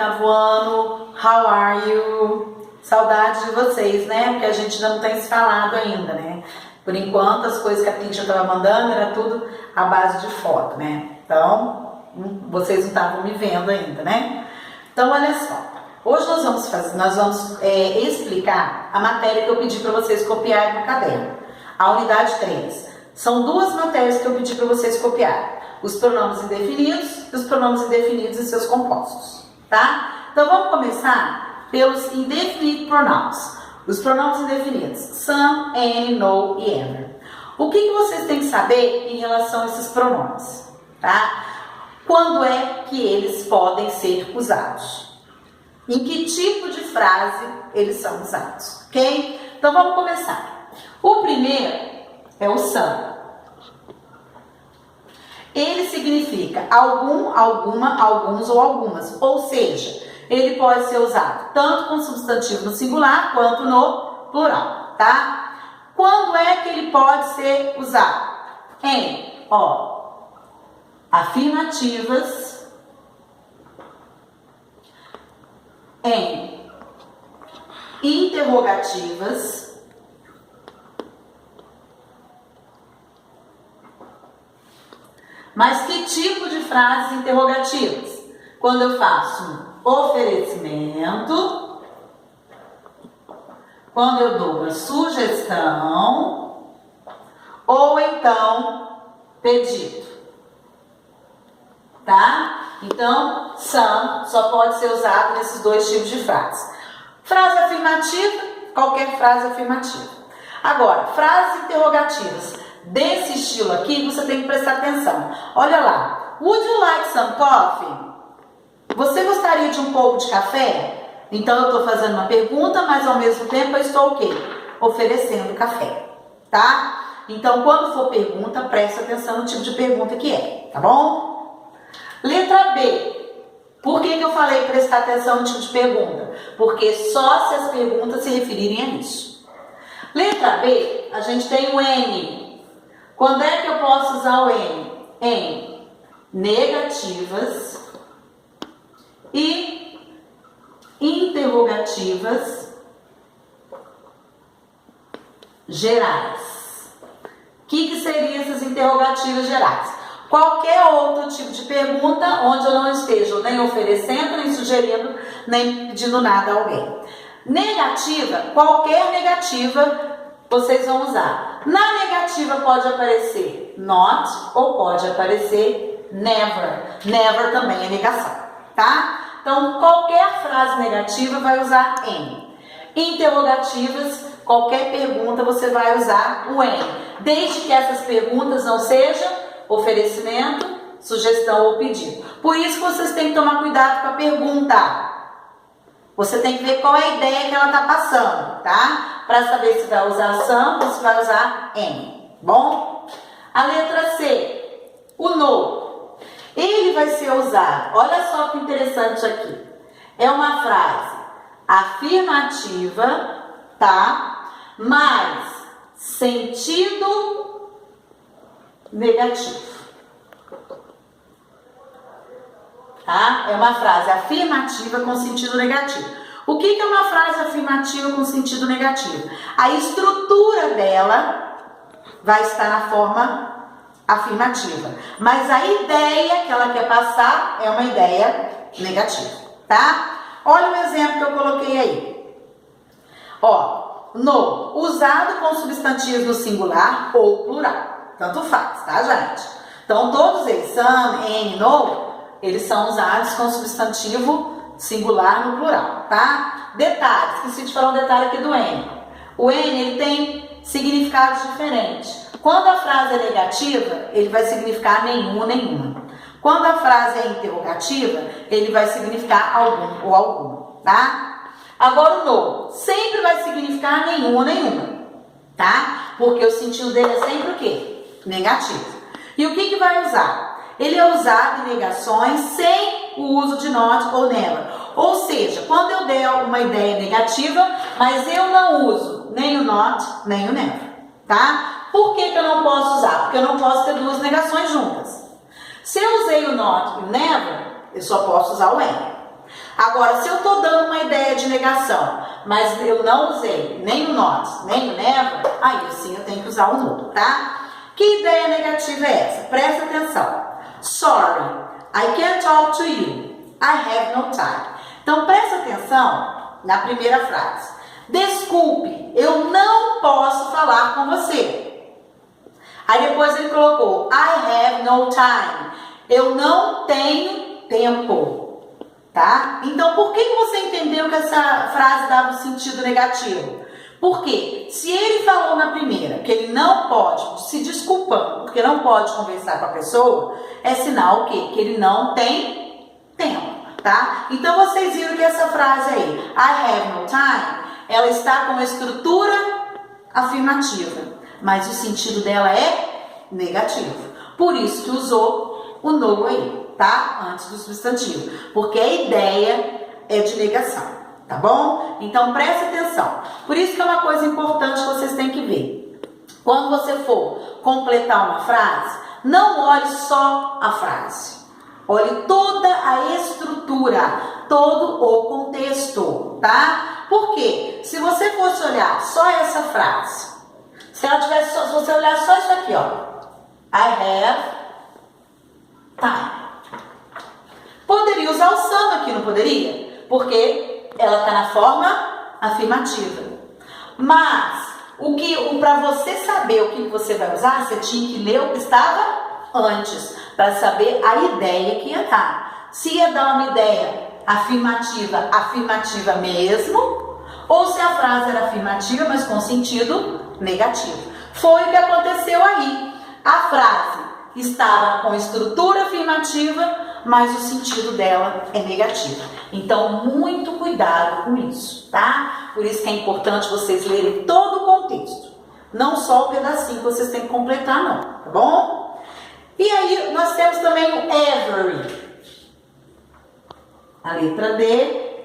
oitavo ano, how are you? Saudade de vocês, né? Porque a gente ainda não tem se falado ainda, né? Por enquanto, as coisas que a teacher estava mandando era tudo à base de foto, né? Então, vocês não estavam me vendo ainda, né? Então, olha só. Hoje nós vamos explicar a matéria que eu pedi para vocês copiarem no caderno. A unidade 3. São duas matérias que eu pedi para vocês copiarem. Os pronomes indefinidos e os pronomes indefinidos e seus compostos, tá? Então, vamos começar pelos indefinite pronouns. Os pronomes indefinidos, some, any, no e ever. O que vocês têm que saber em relação a esses pronomes, tá? Quando é que eles podem ser usados? Em que tipo de frase eles são usados, ok? Então, vamos começar. O primeiro é o some. Ele significa algum, alguma, alguns ou algumas. Ou seja, ele pode ser usado tanto com substantivo no singular quanto no plural, tá? Quando é que ele pode ser usado? Em, afirmativas, em interrogativas, mas que tipo de frases interrogativas? Quando eu faço um oferecimento, quando eu dou uma sugestão, ou então pedido, tá? Então, some só pode ser usado nesses dois tipos de frases. Frase afirmativa, qualquer frase afirmativa. Agora, frases interrogativas. Desse estilo aqui, você tem que prestar atenção. Olha lá. Would you like some coffee? Você gostaria de um pouco de café? Então, eu estou fazendo uma pergunta, mas ao mesmo tempo eu estou o quê? Oferecendo café, tá? Então, quando for pergunta, preste atenção no tipo de pergunta que é, tá bom? Letra B. Por que eu falei prestar atenção no tipo de pergunta? Porque só se as perguntas se referirem a isso. Letra B, a gente tem o N. Quando é que eu posso usar o N? Em negativas e interrogativas gerais. O que seriam essas interrogativas gerais? Qualquer outro tipo de pergunta onde eu não esteja nem oferecendo, nem sugerindo, nem pedindo nada a alguém. Negativa, qualquer negativa vocês vão usar. Na negativa pode aparecer not ou pode aparecer never. Never também é negação, tá? Então, qualquer frase negativa vai usar N. Interrogativas, qualquer pergunta você vai usar o N. Desde que essas perguntas não sejam oferecimento, sugestão ou pedido. Por isso que vocês têm que tomar cuidado com a pergunta. Você tem que ver qual é a ideia que ela está passando, tá? Para saber se vai usar some ou se vai usar N. Bom? A letra C, o no. Ele vai ser usado, olha só que interessante aqui. É uma frase afirmativa, tá? Mas sentido negativo. Tá? É uma frase afirmativa com sentido negativo. O que é uma frase afirmativa com sentido negativo? A estrutura dela vai estar na forma afirmativa, mas a ideia que ela quer passar é uma ideia negativa, tá? Olha o exemplo que eu coloquei aí. No, usado com substantivos no singular ou plural. Tanto faz, tá, gente? Então, todos eles, some, any, no, eles são usados com substantivo singular no plural, tá? Detalhe, esqueci de falar um detalhe aqui do N. O N, ele tem significados diferentes. Quando a frase é negativa, ele vai significar nenhum, nenhuma. Quando a frase é interrogativa, ele vai significar algum ou alguma, tá? Agora o no, sempre vai significar nenhum ou nenhuma, tá? Porque o sentido dele é sempre o quê? Negativo. E o que vai usar? Ele é usado em negações sem o uso de not ou never. Ou seja, quando eu der uma ideia negativa, mas eu não uso nem o not, nem o never, tá? Por que eu não posso usar? Porque eu não posso ter duas negações juntas. Se eu usei o not e o never, eu só posso usar o N. Agora, se eu estou dando uma ideia de negação, mas eu não usei nem o not, nem o never, aí sim eu tenho que usar o no, tá? Que ideia negativa é essa? Presta atenção. Sorry, I can't talk to you. I have no time. Então, presta atenção na primeira frase. Desculpe, eu não posso falar com você. Aí depois ele colocou, I have no time. Eu não tenho tempo. Tá? Então, por que você entendeu que essa frase dava um sentido negativo? Porque se ele falou na primeira que ele não pode, se desculpando, porque não pode conversar com a pessoa, é sinal o quê? Que ele não tem tempo, tá? Então, vocês viram que essa frase aí, I have no time, ela está com uma estrutura afirmativa, mas o sentido dela é negativo. Por isso que usou o no aí, tá? Antes do substantivo, porque a ideia é de negação. Tá bom? Então, preste atenção. Por isso que é uma coisa importante que vocês têm que ver. Quando você for completar uma frase, não olhe só a frase. Olhe toda a estrutura, todo o contexto, tá? Por quê? Se você fosse olhar só essa frase, se você olhar só isso aqui, ó. I have time. Poderia usar o some aqui, não poderia? Porque ela está na forma afirmativa. Mas, para você saber o que você vai usar, você tinha que ler o que estava antes, para saber a ideia que ia dar. Se ia dar uma ideia afirmativa mesmo, ou se a frase era afirmativa, mas com sentido negativo. Foi o que aconteceu aí. A frase estava com estrutura afirmativa, mas o sentido dela é negativo. Então, muito cuidado com isso, tá? Por isso que é importante vocês lerem todo o contexto. Não só o pedacinho que vocês têm que completar, não, tá bom? E aí, nós temos também o every. A letra D,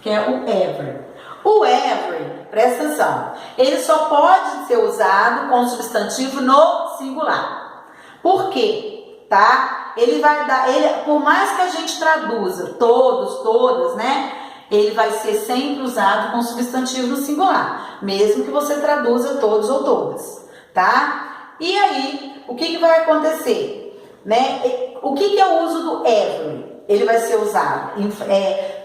que é o every. O every, presta atenção, ele só pode ser usado com substantivo no singular. Por quê? Tá? Ele vai dar, por mais que a gente traduza todos, todas, né? Ele vai ser sempre usado com substantivo no singular, mesmo que você traduza todos ou todas, tá? E aí, o que vai acontecer? Né? O que é o uso do every? Ele vai ser usado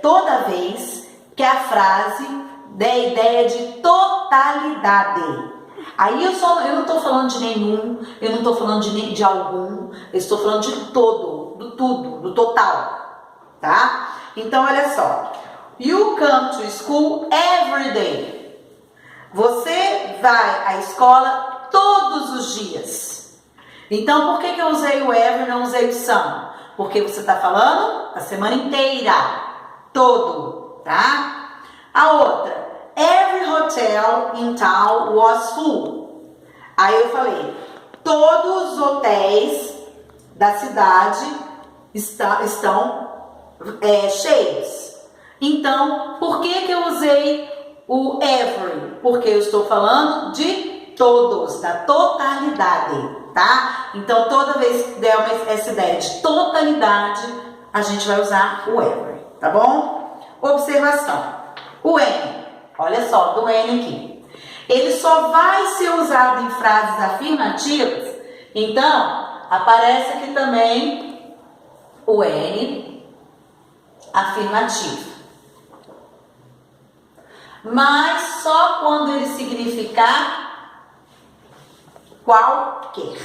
toda vez que a frase der ideia de totalidade. Aí eu não estou falando de nenhum, eu não estou falando de algum, eu estou falando de todo, do tudo, do total, tá? Então, olha só. You come to school every day. Você vai à escola todos os dias. Então, por que eu usei o every e não usei o some? Porque você está falando a semana inteira, todo, tá? A outra. Every hotel in town was full. Aí eu falei, todos os hotéis da cidade estão cheios. Então, por que eu usei o every? Porque eu estou falando de todos, da totalidade, tá? Então, toda vez que der essa ideia de totalidade, a gente vai usar o every, tá bom? Observação. O N. Olha só, do N aqui. Ele só vai ser usado em frases afirmativas. Então, aparece aqui também o N afirmativo. Mas só quando ele significar qualquer.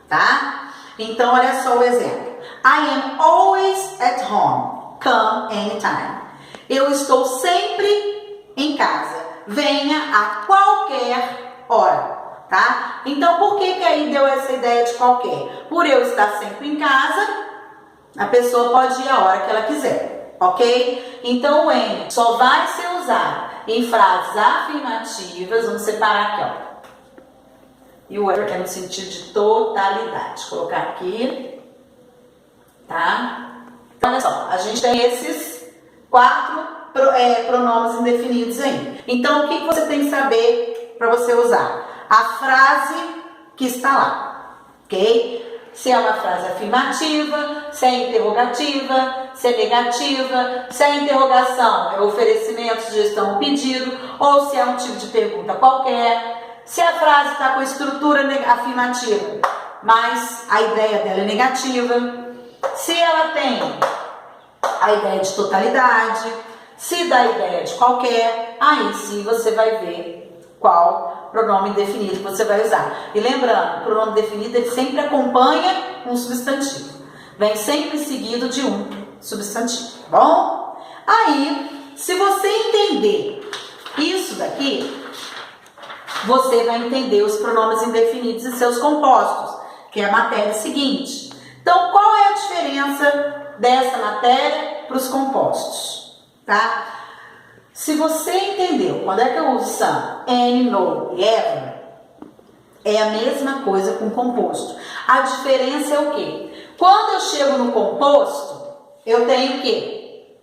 Tá? Então, olha só o exemplo. I am always at home. Come anytime. Eu estou sempre em casa, venha a qualquer hora, tá? Então, por que aí deu essa ideia de qualquer? Por eu estar sempre em casa, a pessoa pode ir a hora que ela quiser, ok? Então, o N só vai ser usado em frases afirmativas, vamos separar aqui, ó. E o every é no sentido de totalidade. Vou colocar aqui, tá? Então, olha só, a gente tem esses 4 pronomes indefinidos aí. Então, o que você tem que saber para você usar? A frase que está lá, ok? se é uma frase afirmativa, se é interrogativa, se é negativa, se a interrogação é oferecimento, sugestão ou pedido, ou se é um tipo de pergunta qualquer, se a frase está com estrutura afirmativa, mas a ideia dela é negativa, se ela tem a ideia de totalidade, se dá a ideia de qualquer, aí sim você vai ver qual pronome definido que você vai usar. E lembrando, o pronome definido ele sempre acompanha um substantivo. Vem sempre seguido de um substantivo, tá bom? Aí, se você entender isso daqui, você vai entender os pronomes indefinidos e seus compostos, que é a matéria seguinte. Então, qual é a diferença dessa matéria para os compostos, tá? Se você entendeu quando é que eu uso some, any, no e ever, é a mesma coisa com composto. A diferença é o quê? Quando eu chego no composto, eu tenho o quê?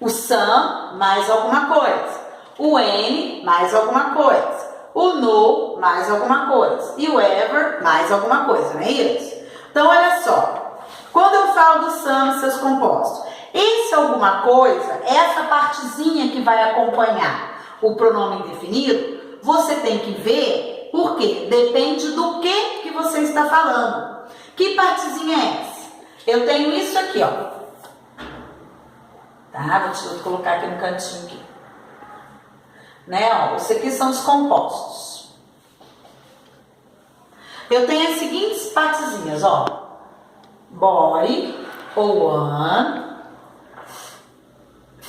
O some mais alguma coisa, o any mais alguma coisa, o no mais alguma coisa e o ever mais alguma coisa, não é isso? Então, olha só, quando eu falo do some e seus compostos, esse alguma coisa, essa partezinha que vai acompanhar o pronome indefinido, você tem que ver, por quê? Depende do que você está falando. Que partezinha é essa? Eu tenho isso aqui, ó. Tá? Vou colocar aqui no cantinho aqui. Né? Ó, isso aqui são os compostos. Eu tenho as seguintes partezinhas, ó. Body, ou one,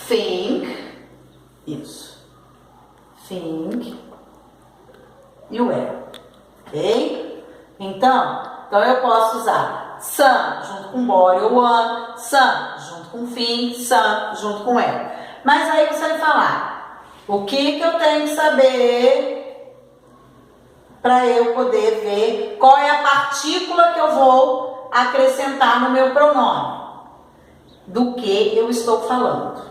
think, isso, think e o where, ok? Então eu posso usar some junto com body ou one, some junto com think, some junto com where. Mas aí você vai falar, o que eu tenho que saber para eu poder ver qual é a partícula que eu vou acrescentar no meu pronome, do que eu estou falando.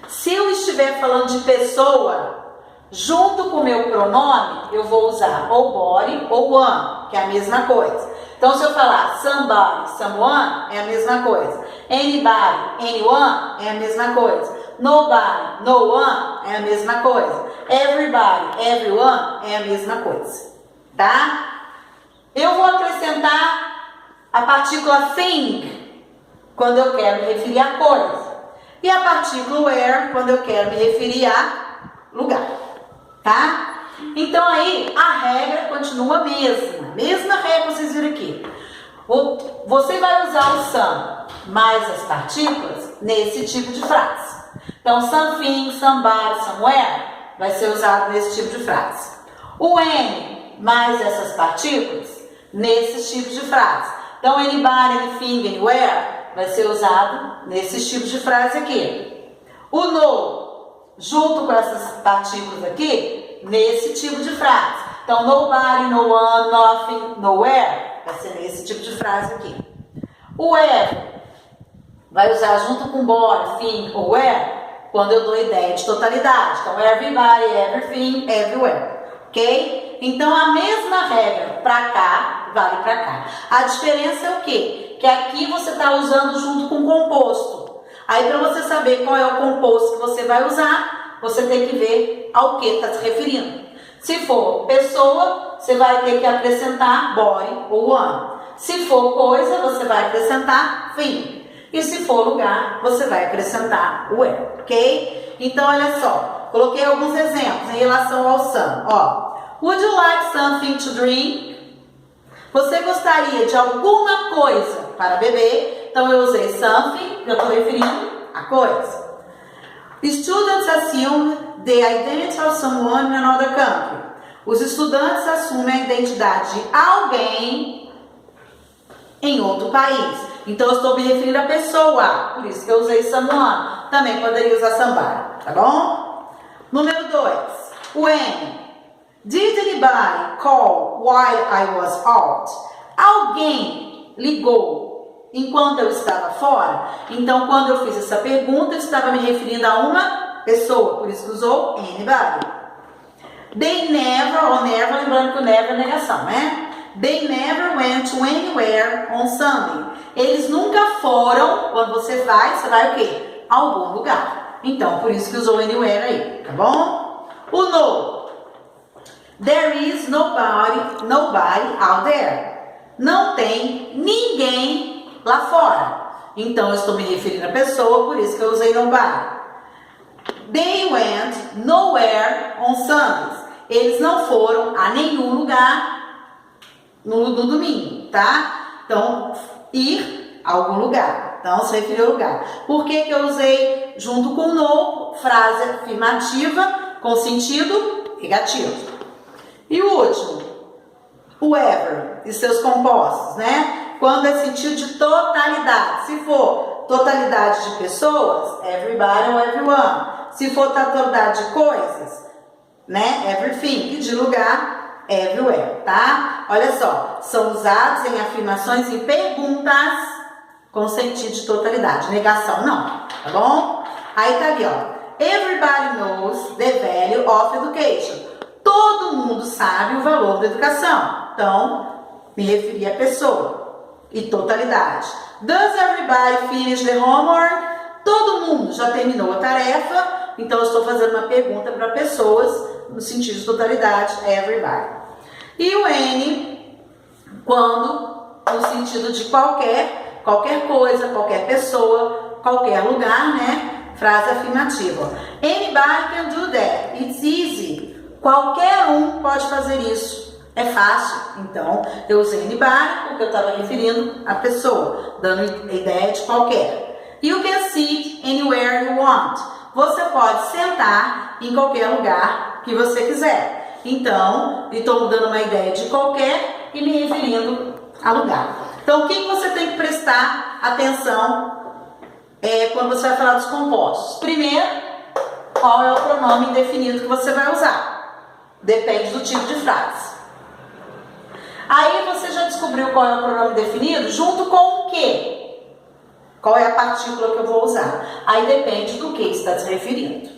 Se eu estiver falando de pessoa, junto com o meu pronome, eu vou usar ou body ou one, que é a mesma coisa. Então, se eu falar somebody, someone, é a mesma coisa. Anybody, anyone, é a mesma coisa. Nobody, no one, é a mesma coisa. Everybody, everyone, é a mesma coisa. Tá? Eu vou acrescentar a partícula thing, quando eu quero me referir a coisa. E a partícula where, quando eu quero me referir a lugar, tá? Então aí, a regra continua a mesma regra que vocês viram aqui. Você vai usar o some mais as partículas nesse tipo de frase. Então, something, somebody, somewhere, vai ser usado nesse tipo de frase. O any mais essas partículas, nesse tipo de frase. Então, anybody, anything, anywhere, vai ser usado nesse tipo de frase aqui. O no, junto com essas partículas aqui, nesse tipo de frase. Então, nobody, no one, nothing, nowhere, vai ser nesse tipo de frase aqui. O ever, vai usar junto com body, thing ou where, quando eu dou ideia de totalidade. Então, everybody, everything, everywhere. Ok? Então, a mesma regra para cá, vale para cá. A diferença é o quê? Que aqui você está usando junto com o composto. Aí, para você saber qual é o composto que você vai usar, você tem que ver ao que está se referindo. Se for pessoa, você vai ter que acrescentar body ou one. Se for coisa, você vai acrescentar thing. E se for lugar, você vai acrescentar where, ok? Então, olha só, coloquei alguns exemplos em relação ao some. Ó, would you like something to drink? Você gostaria de alguma coisa para beber? Então, eu usei something, eu estou referindo a coisa. Students assume the identity of someone in another country. Os estudantes assumem a identidade de alguém em outro país. Então, eu estou me referindo a pessoa, por isso que eu usei someone. Também poderia usar somebody, tá bom? Número 2, when. Did anybody call while I was out? Alguém ligou enquanto eu estava fora? Então, quando eu fiz essa pergunta, eu estava me referindo a uma pessoa, por isso que usou anybody. They never, ou never, lembrando que o never é negação, né? They never went to anywhere on Sunday. Eles nunca foram, quando você vai o quê? A algum lugar. Então, por isso que usou anywhere aí, tá bom? O no. There is nobody out there. Não tem ninguém lá fora. Então, eu estou me referindo à pessoa, por isso que eu usei nobody. They went nowhere on Sundays. Eles não foram a nenhum lugar no domingo, tá? Então, ir a algum lugar. Então, se referiu ao lugar. Por que que eu usei junto com no, frase afirmativa com sentido negativo? E o último, o ever e seus compostos, né? Quando é sentido de totalidade. Se for totalidade de pessoas, everybody ou everyone. Se for totalidade de coisas, né? Everything. E de lugar, everywhere, tá? Olha só, são usados em afirmações e perguntas com sentido de totalidade. Negação não, tá bom? Aí tá ali, ó. Everybody knows the value of education. Todo mundo sabe o valor da educação. Então, me referi à pessoa. E totalidade. Does everybody finish the homework? Todo mundo já terminou a tarefa. Então, eu estou fazendo uma pergunta para pessoas no sentido de totalidade. Everybody. E o N, quando no sentido de qualquer coisa, qualquer pessoa, qualquer lugar, né? Frase afirmativa. Anybody can do that. It's easy. Qualquer um pode fazer isso. É fácil. Então, eu usei anybody porque eu estava referindo à pessoa, dando a ideia de qualquer. You can sit anywhere you want. Você pode sentar em qualquer lugar que você quiser. Então, estou dando uma ideia de qualquer e me referindo a lugar. Então, o que você tem que prestar atenção quando você vai falar dos compostos? Primeiro, qual é o pronome indefinido que você vai usar? Depende do tipo de frase. Aí você já descobriu qual é o pronome definido junto com o quê? Qual é a partícula que eu vou usar? Aí depende do que está se referindo.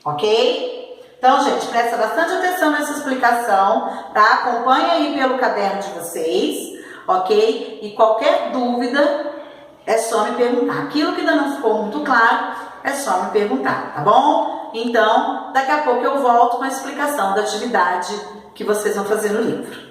Ok? Então, gente, presta bastante atenção nessa explicação, tá? Acompanha aí pelo caderno de vocês, ok? E qualquer dúvida é só me perguntar. Aquilo que ainda não ficou muito claro, é só me perguntar, tá bom? Então, daqui a pouco eu volto com a explicação da atividade que vocês vão fazer no livro.